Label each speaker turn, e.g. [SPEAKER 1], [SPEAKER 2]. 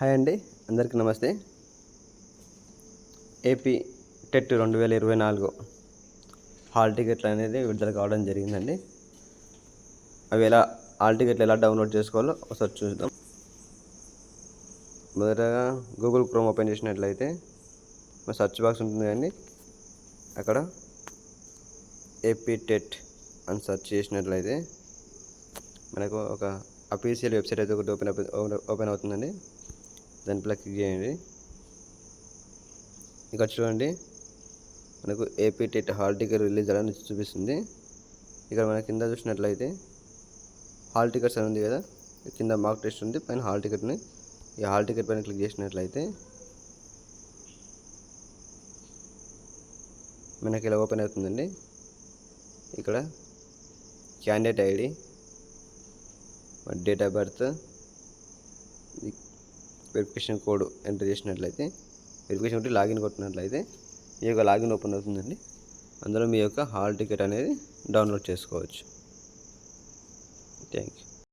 [SPEAKER 1] Hi అండి, అందరికీ నమస్తే. ఏపీ టెట్ 2024 హాల్ టికెట్లు అనేది విడుదల కావడం జరిగిందండి. హాల్ టికెట్లు ఎలా డౌన్లోడ్ చేసుకోవాలో ఒకసారి చూద్దాం. మొదటగా గూగుల్ క్రోమ్ ఓపెన్ చేసినట్లయితే సెర్చ్ బాక్స్ ఉంటుంది కానీ అక్కడ ఏపీ టెట్ అని సెర్చ్ చేసినట్లయితే మనకు ఒక అఫీషియల్ వెబ్సైట్ అయితే ఒకటి ఓపెన్ అవుతుందండి. దానిపై క్లిక్ చేయండి. ఇక్కడ చూడండి, మనకు AP TET hall ticket release అని చూపిస్తుంది. ఇక్కడ మన కింద చూసినట్లయితే హాల్ టికెట్స్ అని ఉంది కదా, కింద మార్క్ టెస్ట్ ఉంది, పైన హాల్ టికెట్ని ఈ హాల్ టికెట్ పైన క్లిక్ చేసినట్లయితే మనకి ఇలా ఓపెన్ అవుతుందండి. ఇక్కడ candidate ID, date of birth, verification code enter చేసినట్లయితే వెరిఫికేషన్ కొట్టి లాగిన్ కొట్టినట్లయితే మీ యొక్క లాగిన్ ఓపెన్ అవుతుందండి. అందులో మీ యొక్క హాల్ టికెట్ అనేది డౌన్లోడ్ చేసుకోవచ్చు. Thank you.